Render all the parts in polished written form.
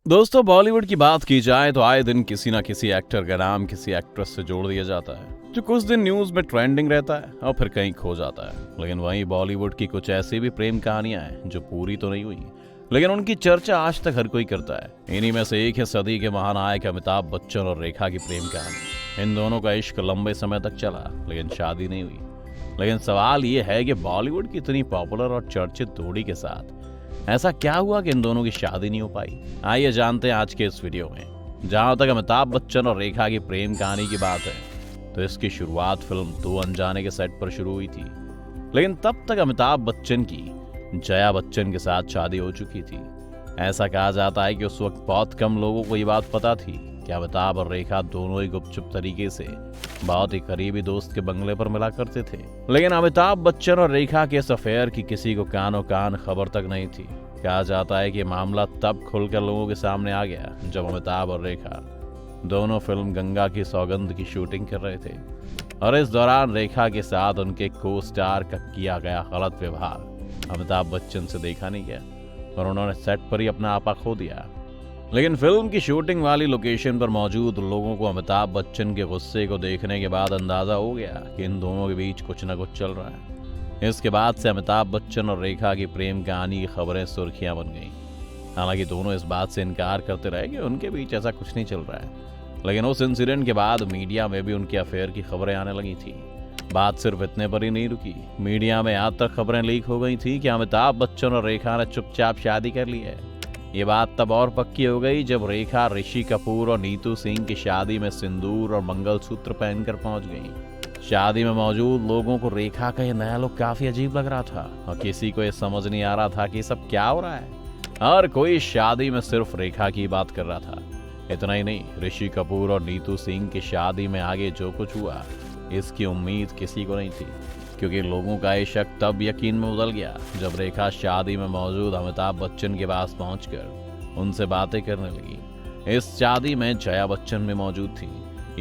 दोस्तों, बॉलीवुड की बात की जाए तो आए दिन किसी ना किसी एक्टर का नाम किसी एक्ट्रेस से जोड़ दिया जाता है, जो कुछ दिन न्यूज में ट्रेंडिंग रहता है और फिर कहीं खो जाता है। लेकिन वहीं बॉलीवुड की कुछ ऐसी भी प्रेम कहानियां हैं जो पूरी तो नहीं हुई, लेकिन उनकी चर्चा आज तक हर कोई करता है। इन्हीं में से एक है सदी के महानायक अमिताभ बच्चन और रेखा की प्रेम कहानी। इन दोनों का इश्क लंबे समय तक चला, लेकिन शादी नहीं हुई। लेकिन सवाल ये है कि बॉलीवुड की इतनी पॉपुलर और चर्चित जोड़ी के साथ ऐसा क्या हुआ कि इन दोनों की शादी नहीं हो पाई। आइए जानते हैं आज के इस वीडियो में। जहां तक अमिताभ बच्चन और रेखा की प्रेम कहानी की बात है, तो इसकी शुरुआत फिल्म दो अनजाने के सेट पर शुरू हुई थी। लेकिन तब तक अमिताभ बच्चन की जया बच्चन के साथ शादी हो चुकी थी। ऐसा कहा जाता है कि उस वक्त बहुत कम लोगों को ये बात पता थी कि अमिताभ और रेखा दोनों ही गुपचुप तरीके से बहुत ही करीबी दोस्त के बंगले पर मिला करते थे। लेकिन अमिताभ बच्चन और रेखा के इस अफेयर की किसी को कानो कान खबर तक नहीं थी। कहा जाता है कि मामला तब खुलकर लोगों के सामने आ गया जब अमिताभ और रेखा दोनों फिल्म गंगा की सौगंध की शूटिंग कर रहे थे, और इस दौरान रेखा के साथ उनके को स्टार का किया गया गलत व्यवहार अमिताभ बच्चन से देखा नहीं गया और उन्होंने सेट पर ही अपना आपा खो दिया। लेकिन फिल्म की शूटिंग वाली लोकेशन पर मौजूद लोगों को अमिताभ बच्चन के गुस्से को देखने के बाद अंदाजा हो गया कि इन दोनों के बीच कुछ न कुछ चल रहा है। इसके बाद से अमिताभ बच्चन और रेखा की प्रेम कहानी की खबरें सुर्खियां बन गईं। हालांकि दोनों इस बात से इनकार करते रहे कि उनके बीच ऐसा कुछ नहीं चल रहा है, लेकिन उस इंसिडेंट के बाद मीडिया में भी उनके अफेयर की खबरें आने लगी थी। बात सिर्फ इतने पर ही नहीं रुकी, मीडिया में यहाँ तक खबरें लीक हो गई थी कि अमिताभ बच्चन और रेखा ने चुपचाप शादी कर ली है। ये बात तब और पक्की हो गई जब रेखा ऋषि कपूर और नीतू सिंह की शादी में सिंदूर और मंगलसूत्र पहनकर पहुंच गई। शादी में मौजूद लोगों को रेखा का ये नया लुक काफी अजीब लग रहा था और किसी को ये समझ नहीं आ रहा था कि सब क्या हो रहा है। हर कोई शादी में सिर्फ रेखा की बात कर रहा था। इतना ही नहीं, ऋषि कपूर और नीतू सिंह की शादी में आगे जो कुछ हुआ इसकी उम्मीद किसी को नहीं थी, क्योंकि लोगों का ये शक तब यकीन में बदल गया जब रेखा शादी में मौजूद अमिताभ बच्चन के पास पहुंचकर उनसे बातें करने लगी। इस शादी में जया बच्चन भी मौजूद थी।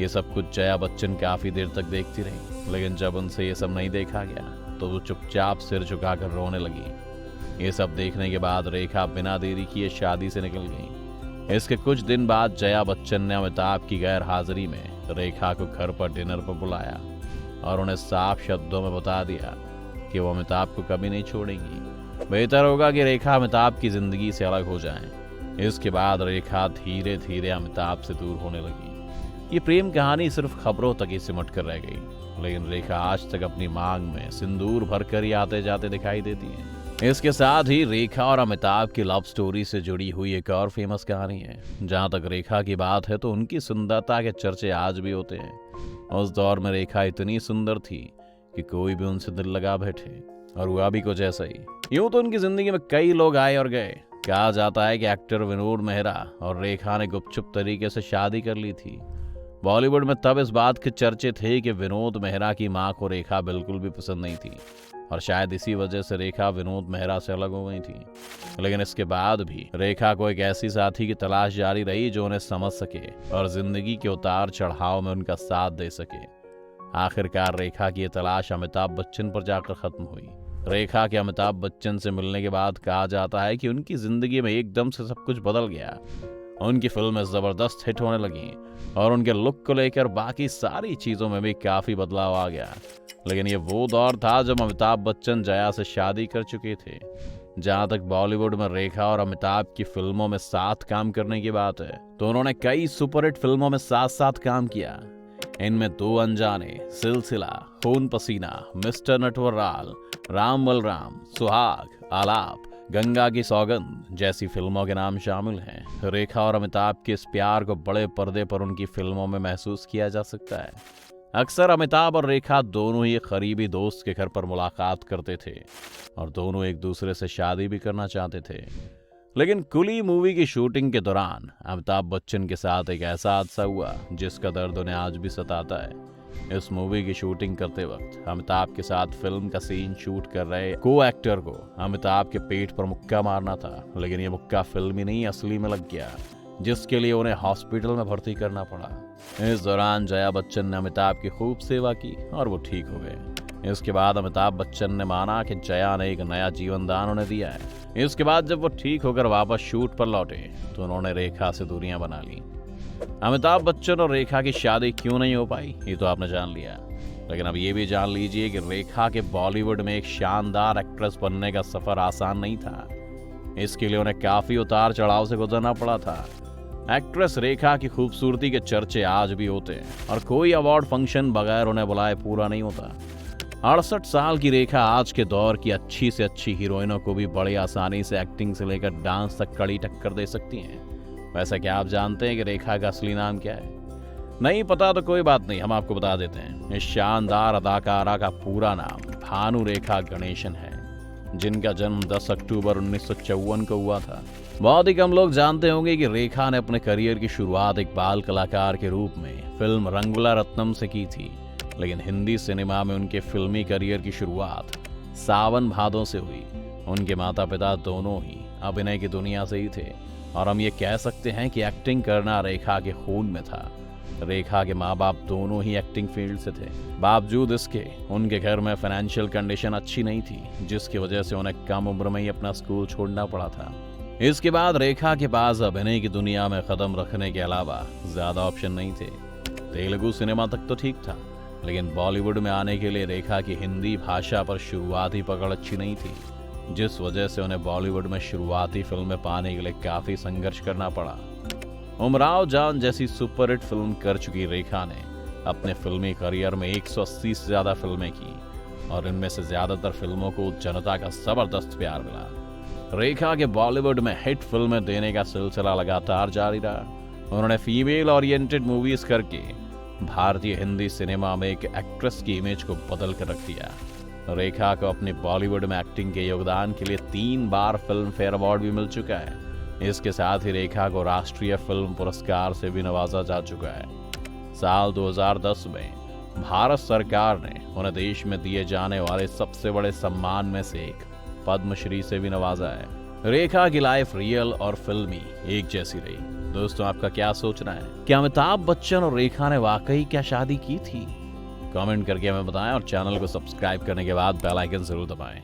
ये सब कुछ जया बच्चन काफी देर तक देखती रही, लेकिन जब उनसे ये सब नहीं देखा गया तो वो चुपचाप सिर झुकाकर रोने लगी। ये सब देखने के बाद रेखा बिना देरी किए शादी से निकल गई। इसके कुछ दिन बाद जया बच्चन ने अमिताभ की गैर हाजिरी में रेखा को घर पर डिनर पर बुलाया और उन्हें साफ शब्दों में बता दिया कि वो अमिताभ को कभी नहीं छोड़ेंगी। बेहतर होगा कि रेखा अमिताभ की जिंदगी से अलग हो जाएं। इसके बाद रेखा धीरे धीरे अमिताभ से दूर होने लगी। ये प्रेम कहानी सिर्फ खबरों तक ही सिमट कर रह गई, लेकिन रेखा आज तक अपनी मांग में सिंदूर भरकर ही आते जाते दिखाई देती है। इसके साथ ही रेखा और अमिताभ की लव स्टोरी से जुड़ी हुई एक और फेमस कहानी है। जहां तक रेखा की बात है तो उनकी सुंदरता के चर्चे आज भी होते हैं। उस दौर में रेखा इतनी सुंदर थी कि कोई भी उनसे दिल लगा बैठे, और हुआ भी कुछ ऐसा ही। यूं तो उनकी जिंदगी में कई लोग आए और गए। कहा जाता है कि एक्टर विनोद मेहरा और रेखा ने गुपचुप तरीके से शादी कर ली थी। बॉलीवुड में तब इस बात के चर्चे थे कि विनोद मेहरा की मां को रेखा बिल्कुल भी पसंद नहीं थी, और शायद इसी वजह से रेखा विनोद मेहरा से अलग हो गई थी। लेकिन इसके बाद भी रेखा को एक ऐसी साथी की तलाश जारी रही जो उन्हें समझ सके और जिंदगी के उतार चढ़ाव में उनका साथ दे सके। आखिरकार रेखा की ये तलाश अमिताभ बच्चन पर जाकर खत्म हुई। रेखा के अमिताभ बच्चन से मिलने के बाद कहा जाता है कि उनकी जिंदगी में एकदम से सब कुछ बदल गया। उनकी फिल्में जबरदस्त हिट होने लगी और उनके लुक को लेकर बाकी सारी चीजों में भी काफी बदलाव आ गया। लेकिन ये वो दौर था जब अमिताभ बच्चन जया से शादी कर चुके थे। जहां तक बॉलीवुड में रेखा और अमिताभ की फिल्मों में साथ काम करने की बात है, तो उन्होंने कई सुपरहिट फिल्मों में साथ साथ काम किया। इनमें दो अनजाने, सिलसिला, खून पसीना, मिस्टर नटवरलाल, राम बलराम, सुहाग, आलाप, गंगा की सौगंध जैसी फिल्मों के नाम शामिल हैं। रेखा और अमिताभ के इस प्यार को बड़े पर्दे पर उनकी फिल्मों में महसूस किया जा सकता है। अक्सर अमिताभ और रेखा दोनों ही करीबी दोस्त के घर पर मुलाकात करते थे और दोनों एक दूसरे से शादी भी करना चाहते थे। लेकिन कुली मूवी की शूटिंग के दौरान अमिताभ बच्चन के साथ एक ऐसा हादसा हुआ जिसका दर्द उन्हें आज भी सताता है। इस मूवी की शूटिंग करते वक्त अमिताभ के साथ फिल्म का सीन शूट कर रहे को एक्टर को अमिताभ के पेट पर मुक्का मारना था, लेकिन ये मुक्का फिल्मी नहीं असली में लग गया, जिसके लिए उन्हें हॉस्पिटल में भर्ती करना पड़ा। इस दौरान जया बच्चन ने अमिताभ की खूब सेवा की और वो ठीक हो गए। इसके बाद अमिताभ बच्चन ने माना कि जया ने एक नया जीवन दान उन्हें दिया है इसके बाद जब वो ठीक होकर वापस शूट पर लौटे तो उन्होंने रेखा से दूरियां बना ली। अमिताभ बच्चन और रेखा की शादी क्यों नहीं हो पाई ये तो आपने जान लिया, लेकिन अब ये भी जान लीजिए कि रेखा के बॉलीवुड में एक शानदार एक्ट्रेस बनने का सफर आसान नहीं था। इसके लिए उन्हें काफी उतार चढ़ाव से गुजरना पड़ा था। एक्ट्रेस रेखा की खूबसूरती के चर्चे आज भी होते हैं और कोई अवार्ड फंक्शन बगैर उन्हें बुलाए पूरा नहीं होता। 68 साल की रेखा आज के दौर की अच्छी से अच्छी हीरोइनों को भी बड़ी आसानी से एक्टिंग से लेकर डांस तक कड़ी टक्कर दे सकती हैं। वैसे क्या आप जानते हैं कि रेखा का असली नाम क्या है? नहीं पता तो कोई बात नहीं, हम आपको बता देते हैं। इस शानदार अदाकारा का पूरा नाम भानु रेखा गणेशन है, जिनका जन्म 10 अक्टूबर 1954 को हुआ था। बहुत ही कम लोग जानते होंगे कि रेखा ने अपने करियर की शुरुआत एक बाल कलाकार के रूप में फिल्म रंगूला रत्नम से की थी, लेकिन हिंदी सिनेमा में उनके फिल्मी करियर की शुरुआत सावन भादों से हुई। उनके माता पिता दोनों ही अभिनय की दुनिया से ही थे और हम ये कह सकते हैं कि एक्टिंग करना रेखा के खून में था। रेखा के माँ बाप दोनों ही एक्टिंग फील्ड से थे। बावजूद इसके उनके घर में फाइनेंशियल कंडीशन अच्छी नहीं थी, जिसकी वजह से उन्हें कम उम्र में ही अपना स्कूल छोड़ना पड़ा था। इसके बाद रेखा के पास अभिनय की दुनिया में कदम रखने के अलावा ज्यादा ऑप्शन नहीं थे। तेलुगु सिनेमा तक तो ठीक था, लेकिन बॉलीवुड में आने के लिए रेखा की हिंदी भाषा पर शुरुआती पकड़ अच्छी नहीं थी, जिस वजह से उन्हें बॉलीवुड में शुरुआती फिल्में पाने के लिए काफी संघर्ष करना पड़ा। उमराव जान जैसी सुपरहिट फिल्म कर चुकी रेखा ने अपने फिल्मी करियर में 180 से ज्यादा फिल्में की और इनमें से ज्यादातर फिल्मों को जनता का जबरदस्त प्यार मिला। रेखा के बॉलीवुड में हिट फिल्में देने का सिलसिला लगातार जारी रहा। उन्होंने फीमेल ओरिएंटेड मूवीज करके भारतीय हिंदी सिनेमा में एक एक्ट्रेस की इमेज को बदल कर रख दिया। रेखा को अपनी बॉलीवुड में एक्टिंग के योगदान के लिए 3 बार फिल्म फेयर अवार्ड भी मिल चुका है। इसके साथ ही रेखा को राष्ट्रीय फिल्म पुरस्कार से भी नवाजा जा चुका है। साल 2010 में भारत सरकार ने उन्हें देश में दिए जाने वाले सबसे बड़े सम्मान में से एक पद्मश्री से भी नवाजा है। रेखा की लाइफ रियल और फिल्मी एक जैसी रही। दोस्तों, आपका क्या सोचना है? क्या अमिताभ बच्चन और रेखा ने वाकई क्या शादी की थी? कमेंट करके हमें बताएं और चैनल को सब्सक्राइब करने के बाद बेल आइकन जरूर दबाएं।